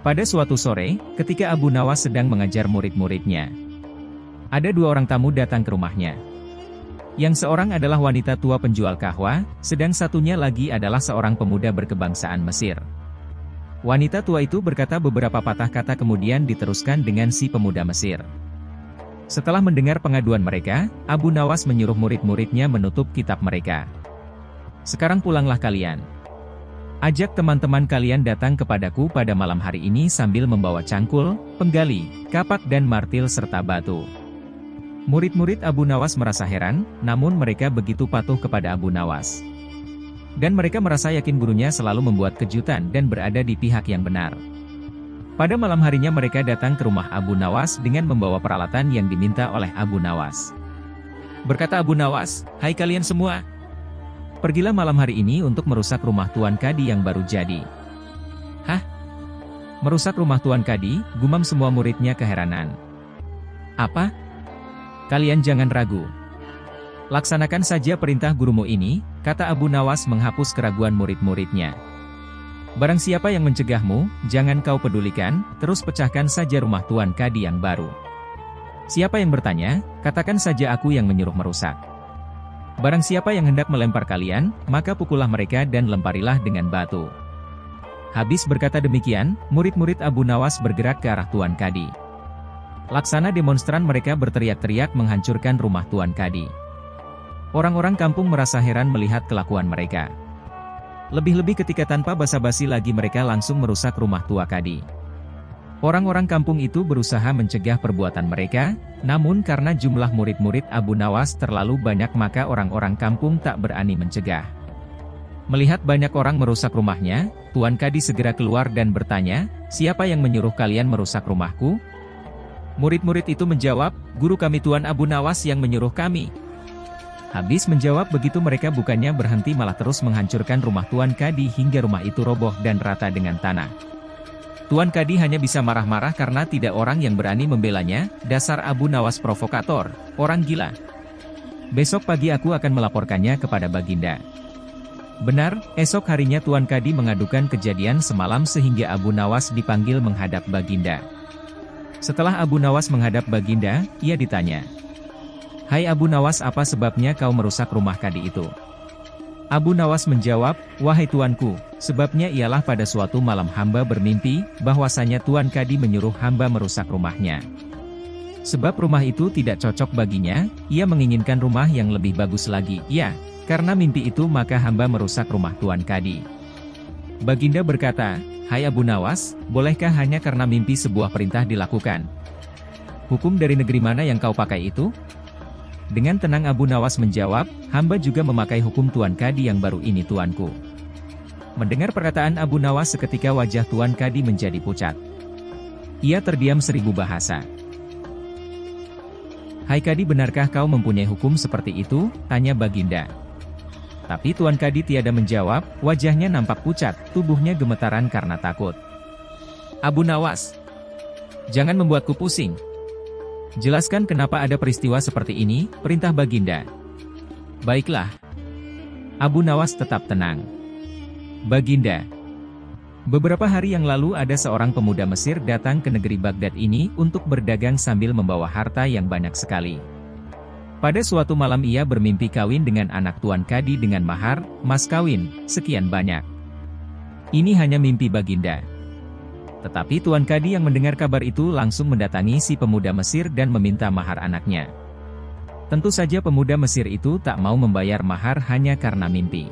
Pada suatu sore, ketika Abu Nawas sedang mengajar murid-muridnya, ada dua orang tamu datang ke rumahnya. Yang seorang adalah wanita tua penjual kahwa, sedang satunya lagi adalah seorang pemuda berkebangsaan Mesir. Wanita tua itu berkata beberapa patah kata kemudian diteruskan dengan si pemuda Mesir. Setelah mendengar pengaduan mereka, Abu Nawas menyuruh murid-muridnya menutup kitab mereka. Sekarang pulanglah kalian. Ajak teman-teman kalian datang kepadaku pada malam hari ini sambil membawa cangkul, penggali, kapak dan martil serta batu. Murid-murid Abu Nawas merasa heran, namun mereka begitu patuh kepada Abu Nawas. Dan mereka merasa yakin gurunya selalu membuat kejutan dan berada di pihak yang benar. Pada malam harinya mereka datang ke rumah Abu Nawas dengan membawa peralatan yang diminta oleh Abu Nawas. Berkata Abu Nawas, "Hai kalian semua, pergilah malam hari ini untuk merusak rumah Tuan Kadi yang baru jadi." "Hah? Merusak rumah Tuan Kadi?" gumam semua muridnya keheranan. "Apa? Kalian jangan ragu. Laksanakan saja perintah gurumu ini," kata Abu Nawas menghapus keraguan murid-muridnya. "Barang siapa yang mencegahmu, jangan kau pedulikan, terus pecahkan saja rumah Tuan Kadi yang baru. Siapa yang bertanya, katakan saja aku yang menyuruh merusak. Barang siapa yang hendak melempar kalian, maka pukullah mereka dan lemparilah dengan batu." Habis berkata demikian, murid-murid Abu Nawas bergerak ke arah Tuan Kadi. Laksana demonstran mereka berteriak-teriak menghancurkan rumah Tuan Kadi. Orang-orang kampung merasa heran melihat kelakuan mereka. Lebih-lebih ketika tanpa basa-basi lagi mereka langsung merusak rumah Tua Kadi. Orang-orang kampung itu berusaha mencegah perbuatan mereka, namun karena jumlah murid-murid Abu Nawas terlalu banyak maka orang-orang kampung tak berani mencegah. Melihat banyak orang merusak rumahnya, Tuan Kadi segera keluar dan bertanya, "Siapa yang menyuruh kalian merusak rumahku?" Murid-murid itu menjawab, "Guru kami Tuan Abu Nawas yang menyuruh kami." Habis menjawab begitu mereka bukannya berhenti malah terus menghancurkan rumah Tuan Kadi hingga rumah itu roboh dan rata dengan tanah. Tuan Kadi hanya bisa marah-marah karena tidak orang yang berani membelanya. "Dasar Abu Nawas provokator, orang gila. Besok pagi aku akan melaporkannya kepada Baginda." Benar, esok harinya Tuan Kadi mengadukan kejadian semalam sehingga Abu Nawas dipanggil menghadap Baginda. Setelah Abu Nawas menghadap Baginda, ia ditanya, "Hai Abu Nawas, apa sebabnya kau merusak rumah Kadi itu?" Abu Nawas menjawab, "Wahai tuanku, sebabnya ialah pada suatu malam hamba bermimpi, bahwasanya Tuan Kadi menyuruh hamba merusak rumahnya. Sebab rumah itu tidak cocok baginya, ia menginginkan rumah yang lebih bagus lagi. Ya, karena mimpi itu maka hamba merusak rumah Tuan Kadi." Baginda berkata, "Hai Abu Nawas, bolehkah hanya karena mimpi sebuah perintah dilakukan? Hukum dari negeri mana yang kau pakai itu?" Dengan tenang Abu Nawas menjawab, "Hamba juga memakai hukum Tuan Kadi yang baru ini tuanku." Mendengar perkataan Abu Nawas seketika wajah Tuan Kadi menjadi pucat. Ia terdiam 1000 bahasa. "Hai Kadi, benarkah kau mempunyai hukum seperti itu?" tanya Baginda. Tapi Tuan Kadi tiada menjawab, wajahnya nampak pucat, tubuhnya gemetaran karena takut. "Abu Nawas, jangan membuatku pusing. Jelaskan kenapa ada peristiwa seperti ini," perintah Baginda. "Baiklah." Abu Nawas tetap tenang. "Baginda, beberapa hari yang lalu ada seorang pemuda Mesir datang ke negeri Baghdad ini untuk berdagang sambil membawa harta yang banyak sekali. Pada suatu malam ia bermimpi kawin dengan anak Tuan Kadi dengan mahar, mas kawin, sekian banyak. Ini hanya mimpi Baginda." Tetapi Tuan Kadi yang mendengar kabar itu langsung mendatangi si pemuda Mesir dan meminta mahar anaknya. Tentu saja pemuda Mesir itu tak mau membayar mahar hanya karena mimpi.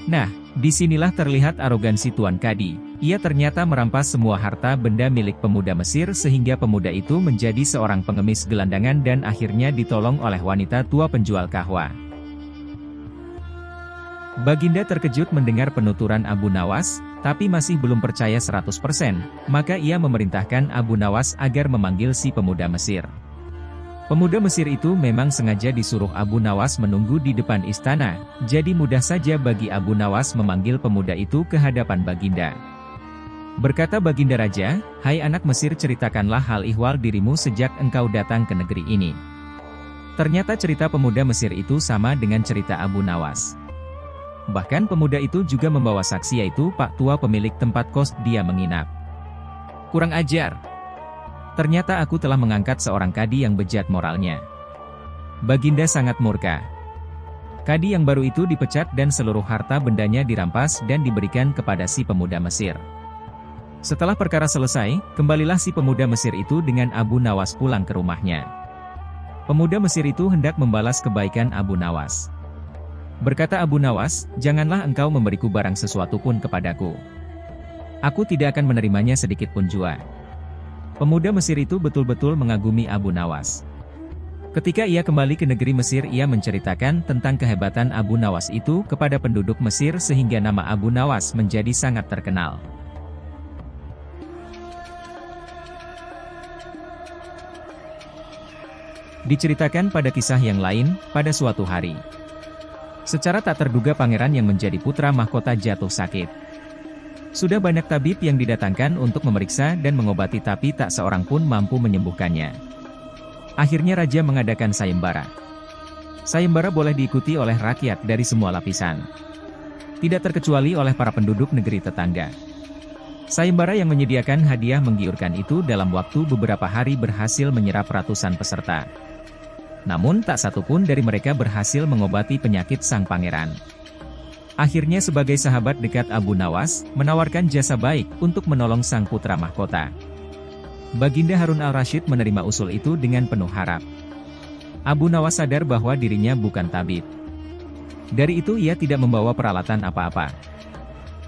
Nah, disinilah terlihat arogansi Tuan Kadi. Ia ternyata merampas semua harta benda milik pemuda Mesir sehingga pemuda itu menjadi seorang pengemis gelandangan dan akhirnya ditolong oleh wanita tua penjual kahwa. Baginda terkejut mendengar penuturan Abu Nawas, tapi masih belum percaya 100%, maka ia memerintahkan Abu Nawas agar memanggil si pemuda Mesir. Pemuda Mesir itu memang sengaja disuruh Abu Nawas menunggu di depan istana, jadi mudah saja bagi Abu Nawas memanggil pemuda itu ke hadapan Baginda. Berkata Baginda Raja, "Hai anak Mesir, ceritakanlah hal ihwal dirimu sejak engkau datang ke negeri ini." Ternyata cerita pemuda Mesir itu sama dengan cerita Abu Nawas. Bahkan pemuda itu juga membawa saksi yaitu Pak Tua pemilik tempat kos dia menginap. Kurang ajar. Ternyata aku telah mengangkat seorang kadi yang bejat moralnya. Baginda sangat murka. Kadi yang baru itu dipecat dan seluruh harta bendanya dirampas dan diberikan kepada si pemuda Mesir. Setelah perkara selesai, kembalilah si pemuda Mesir itu dengan Abu Nawas pulang ke rumahnya. Pemuda Mesir itu hendak membalas kebaikan Abu Nawas. Berkata Abu Nawas, "Janganlah engkau memberiku barang sesuatu pun kepadaku. Aku tidak akan menerimanya sedikit pun jua." Pemuda Mesir itu betul-betul mengagumi Abu Nawas. Ketika ia kembali ke negeri Mesir, ia menceritakan tentang kehebatan Abu Nawas itu kepada penduduk Mesir sehingga nama Abu Nawas menjadi sangat terkenal. Diceritakan pada kisah yang lain, pada suatu hari, secara tak terduga pangeran yang menjadi putra mahkota jatuh sakit. Sudah banyak tabib yang didatangkan untuk memeriksa dan mengobati tapi tak seorang pun mampu menyembuhkannya. Akhirnya raja mengadakan sayembara. Sayembara boleh diikuti oleh rakyat dari semua lapisan. Tidak terkecuali oleh para penduduk negeri tetangga. Sayembara yang menyediakan hadiah menggiurkan itu dalam waktu beberapa hari berhasil menyerap ratusan peserta. Namun tak satu pun dari mereka berhasil mengobati penyakit sang pangeran. Akhirnya sebagai sahabat dekat Abu Nawas, menawarkan jasa baik untuk menolong sang putra mahkota. Baginda Harun al-Rasyid menerima usul itu dengan penuh harap. Abu Nawas sadar bahwa dirinya bukan tabib. Dari itu ia tidak membawa peralatan apa-apa.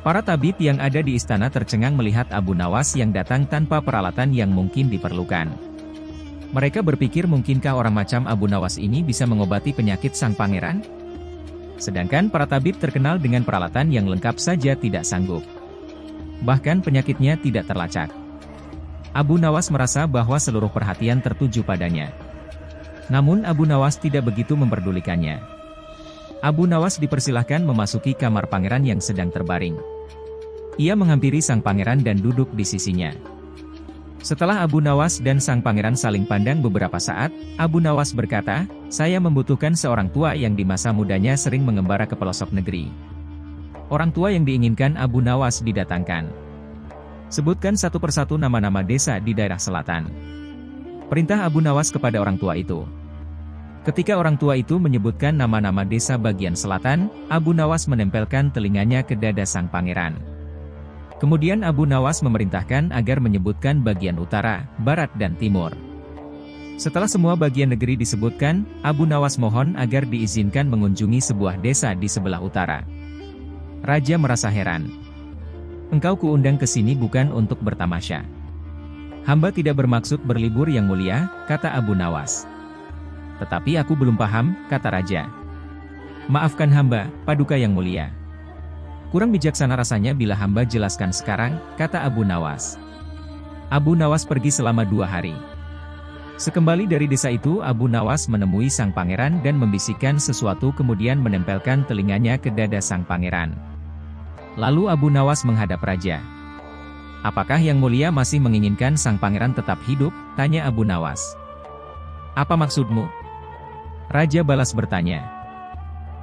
Para tabib yang ada di istana tercengang melihat Abu Nawas yang datang tanpa peralatan yang mungkin diperlukan. Mereka berpikir mungkinkah orang macam Abu Nawas ini bisa mengobati penyakit sang pangeran? Sedangkan para tabib terkenal dengan peralatan yang lengkap saja tidak sanggup. Bahkan penyakitnya tidak terlacak. Abu Nawas merasa bahwa seluruh perhatian tertuju padanya. Namun Abu Nawas tidak begitu memperdulikannya. Abu Nawas dipersilahkan memasuki kamar pangeran yang sedang terbaring. Ia menghampiri sang pangeran dan duduk di sisinya. Setelah Abu Nawas dan sang pangeran saling pandang beberapa saat, Abu Nawas berkata, "Saya membutuhkan seorang tua yang di masa mudanya sering mengembara ke pelosok negeri." Orang tua yang diinginkan Abu Nawas didatangkan. Sebutkan satu persatu nama-nama desa di daerah selatan. Perintah Abu Nawas kepada orang tua itu. Ketika orang tua itu menyebutkan nama-nama desa bagian selatan, Abu Nawas menempelkan telinganya ke dada sang pangeran. Kemudian Abu Nawas memerintahkan agar menyebutkan bagian utara, barat dan timur. Setelah semua bagian negeri disebutkan, Abu Nawas mohon agar diizinkan mengunjungi sebuah desa di sebelah utara. Raja merasa heran. "Engkau kuundang ke sini bukan untuk bertamasya. Hamba tidak bermaksud berlibur yang mulia," kata Abu Nawas. "Tetapi aku belum paham," kata raja. "Maafkan hamba, Paduka yang mulia. Kurang bijaksana rasanya bila hamba jelaskan sekarang," kata Abu Nawas. Abu Nawas pergi selama 2 hari. Sekembali dari desa itu Abu Nawas menemui sang pangeran dan membisikkan sesuatu kemudian menempelkan telinganya ke dada sang pangeran. Lalu Abu Nawas menghadap raja. "Apakah yang mulia masih menginginkan sang pangeran tetap hidup?" tanya Abu Nawas. "Apa maksudmu?" Raja balas bertanya.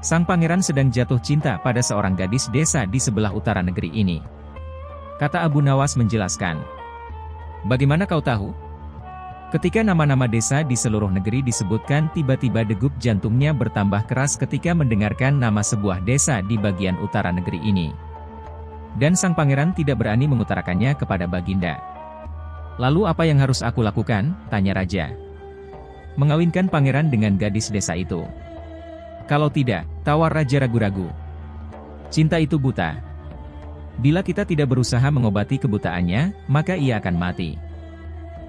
Sang pangeran sedang jatuh cinta pada seorang gadis desa di sebelah utara negeri ini. Kata Abu Nawas menjelaskan. "Bagaimana kau tahu?" Ketika nama-nama desa di seluruh negeri disebutkan, tiba-tiba degup jantungnya bertambah keras ketika mendengarkan nama sebuah desa di bagian utara negeri ini. Dan sang pangeran tidak berani mengutarakannya kepada Baginda. "Lalu apa yang harus aku lakukan?" tanya raja. "Mengawinkan pangeran dengan gadis desa itu. Kalau tidak," tawar raja ragu-ragu. "Cinta itu buta. Bila kita tidak berusaha mengobati kebutaannya, maka ia akan mati."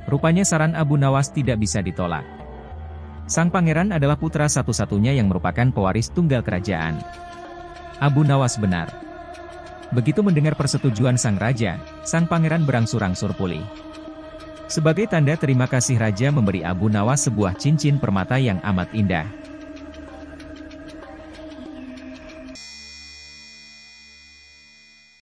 Rupanya saran Abu Nawas tidak bisa ditolak. Sang pangeran adalah putra satu-satunya yang merupakan pewaris tunggal kerajaan. Abu Nawas benar. Begitu mendengar persetujuan sang raja, sang pangeran berangsur-angsur pulih. Sebagai tanda terima kasih raja memberi Abu Nawas sebuah cincin permata yang amat indah.